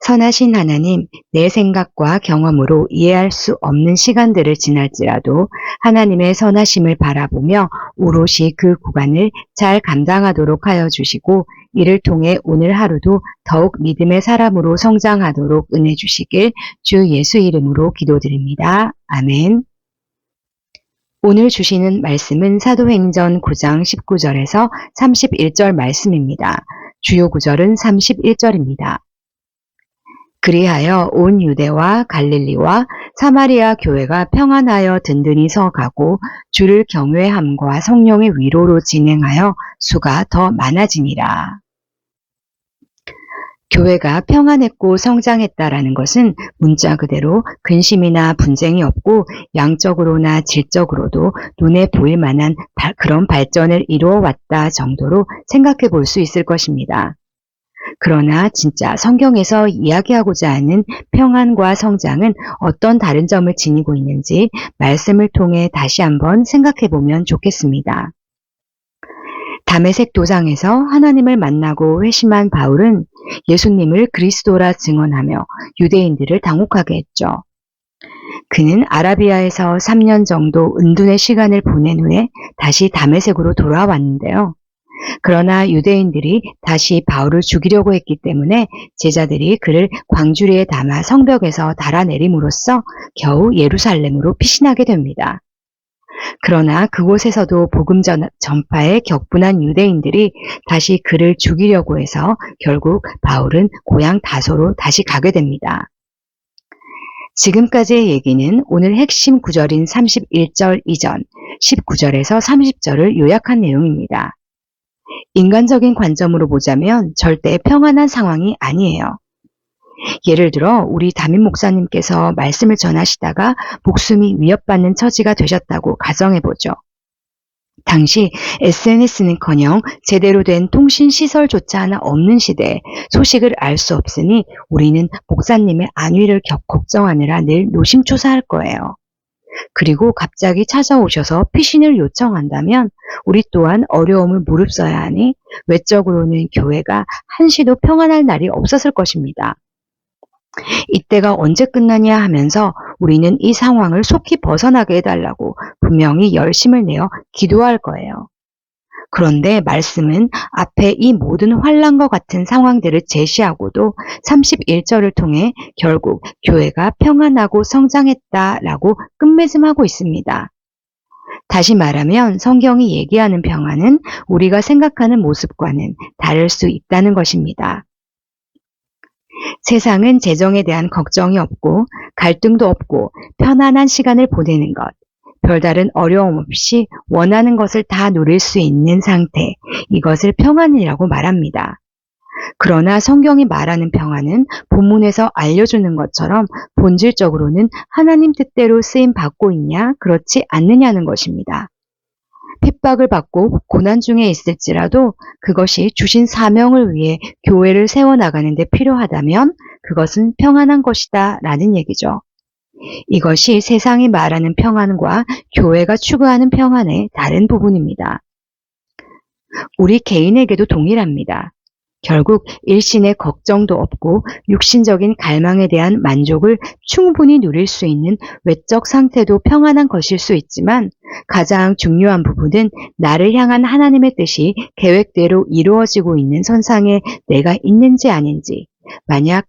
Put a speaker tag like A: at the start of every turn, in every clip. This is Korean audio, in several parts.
A: 선하신 하나님, 내 생각과 경험으로 이해할 수 없는 시간들을 지날지라도 하나님의 선하심을 바라보며 오롯이 그 구간을 잘 감당하도록 하여 주시고, 이를 통해 오늘 하루도 더욱 믿음의 사람으로 성장하도록 은혜 주시길 주 예수 이름으로 기도드립니다. 아멘. 오늘 주시는 말씀은 사도행전 9장 19절에서 31절 말씀입니다. 주요 구절은 31절입니다. 그리하여 온 유대와 갈릴리와 사마리아 교회가 평안하여 든든히 서가고 주를 경외함과 성령의 위로로 진행하여 수가 더 많아지니라. 교회가 평안했고 성장했다라는 것은 문자 그대로 근심이나 분쟁이 없고 양적으로나 질적으로도 눈에 보일 만한 그런 발전을 이루어 왔다 정도로 생각해 볼 수 있을 것입니다. 그러나 진짜 성경에서 이야기하고자 하는 평안과 성장은 어떤 다른 점을 지니고 있는지 말씀을 통해 다시 한번 생각해 보면 좋겠습니다. 다메섹 도상에서 하나님을 만나고 회심한 바울은 예수님을 그리스도라 증언하며 유대인들을 당혹하게 했죠. 그는 아라비아에서 3년 정도 은둔의 시간을 보낸 후에 다시 다메섹으로 돌아왔는데요. 그러나 유대인들이 다시 바울을 죽이려고 했기 때문에 제자들이 그를 광주리에 담아 성벽에서 달아내림으로써 겨우 예루살렘으로 피신하게 됩니다. 그러나 그곳에서도 복음 전파에 격분한 유대인들이 다시 그를 죽이려고 해서 결국 바울은 고향 다소로 다시 가게 됩니다. 지금까지의 얘기는 오늘 핵심 구절인 31절 이전 19절에서 30절을 요약한 내용입니다. 인간적인 관점으로 보자면 절대 평안한 상황이 아니에요. 예를 들어 우리 담임 목사님께서 말씀을 전하시다가 목숨이 위협받는 처지가 되셨다고 가정해보죠. 당시 SNS는커녕 제대로 된 통신시설조차 하나 없는 시대에 소식을 알 수 없으니 우리는 목사님의 안위를 걱정하느라 늘 노심초사할 거예요. 그리고 갑자기 찾아오셔서 피신을 요청한다면 우리 또한 어려움을 무릅써야 하니 외적으로는 교회가 한시도 평안할 날이 없었을 것입니다. 이때가 언제 끝나냐 하면서 우리는 이 상황을 속히 벗어나게 해달라고 분명히 열심을 내어 기도할 거예요. 그런데 말씀은 앞에 이 모든 환난과 같은 상황들을 제시하고도 31절을 통해 결국 교회가 평안하고 성장했다라고 끝맺음하고 있습니다. 다시 말하면 성경이 얘기하는 평안은 우리가 생각하는 모습과는 다를 수 있다는 것입니다. 세상은 재정에 대한 걱정이 없고 갈등도 없고 편안한 시간을 보내는 것, 별다른 어려움 없이 원하는 것을 다 누릴 수 있는 상태, 이것을 평안이라고 말합니다. 그러나 성경이 말하는 평안은 본문에서 알려주는 것처럼 본질적으로는 하나님 뜻대로 쓰임 받고 있냐, 그렇지 않느냐는 것입니다. 핍박을 받고 고난 중에 있을지라도 그것이 주신 사명을 위해 교회를 세워나가는 데 필요하다면 그것은 평안한 것이다 라는 얘기죠. 이것이 세상이 말하는 평안과 교회가 추구하는 평안의 다른 부분입니다. 우리 개인에게도 동일합니다. 결국 일신의 걱정도 없고 육신적인 갈망에 대한 만족을 충분히 누릴 수 있는 외적 상태도 평안한 것일 수 있지만 가장 중요한 부분은 나를 향한 하나님의 뜻이 계획대로 이루어지고 있는 선상에 내가 있는지 아닌지, 만약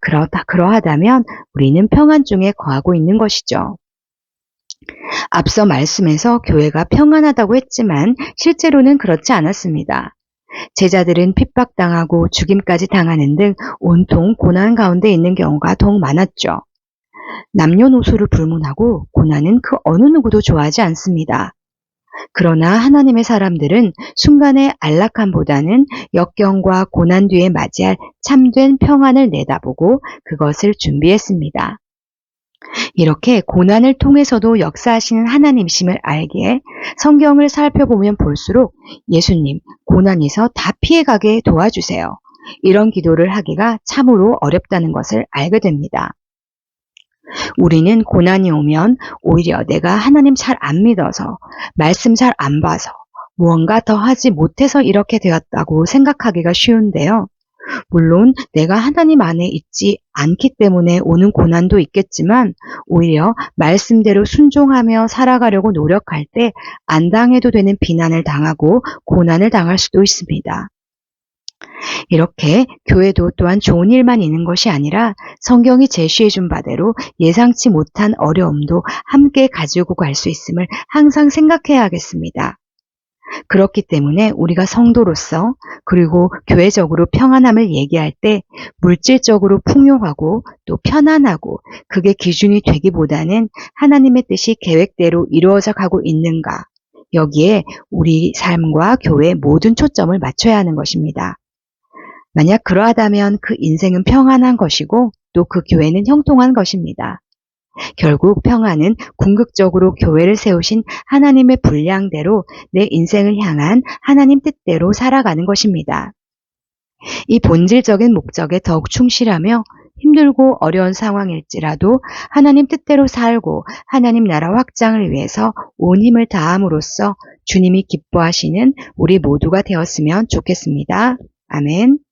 A: 그러하다면 우리는 평안 중에 거하고 있는 것이죠. 앞서 말씀에서 교회가 평안하다고 했지만 실제로는 그렇지 않았습니다. 제자들은 핍박당하고 죽임까지 당하는 등 온통 고난 가운데 있는 경우가 더욱 많았죠. 남녀노소를 불문하고 고난은 그 어느 누구도 좋아하지 않습니다. 그러나 하나님의 사람들은 순간의 안락함보다는 역경과 고난 뒤에 맞이할 참된 평안을 내다보고 그것을 준비했습니다. 이렇게 고난을 통해서도 역사하시는 하나님심을 알기에 성경을 살펴보면 볼수록 예수님, 고난에서 다 피해가게 도와주세요. 이런 기도를 하기가 참으로 어렵다는 것을 알게 됩니다. 우리는 고난이 오면 오히려 내가 하나님 잘 안 믿어서, 말씀 잘 안 봐서, 무언가 더 하지 못해서 이렇게 되었다고 생각하기가 쉬운데요. 물론 내가 하나님 안에 있지 않기 때문에 오는 고난도 있겠지만 오히려 말씀대로 순종하며 살아가려고 노력할 때 안 당해도 되는 비난을 당하고 고난을 당할 수도 있습니다. 이렇게 교회도 또한 좋은 일만 있는 것이 아니라 성경이 제시해 준 바대로 예상치 못한 어려움도 함께 가지고 갈 수 있음을 항상 생각해야 하겠습니다. 그렇기 때문에 우리가 성도로서 그리고 교회적으로 평안함을 얘기할 때 물질적으로 풍요하고 또 편안하고 그게 기준이 되기보다는 하나님의 뜻이 계획대로 이루어져 가고 있는가 여기에 우리 삶과 교회의 모든 초점을 맞춰야 하는 것입니다. 만약 그러하다면 그 인생은 평안한 것이고 또 그 교회는 형통한 것입니다. 결국 평안은 궁극적으로 교회를 세우신 하나님의 분량대로 내 인생을 향한 하나님 뜻대로 살아가는 것입니다. 이 본질적인 목적에 더욱 충실하며 힘들고 어려운 상황일지라도 하나님 뜻대로 살고 하나님 나라 확장을 위해서 온 힘을 다함으로써 주님이 기뻐하시는 우리 모두가 되었으면 좋겠습니다. 아멘.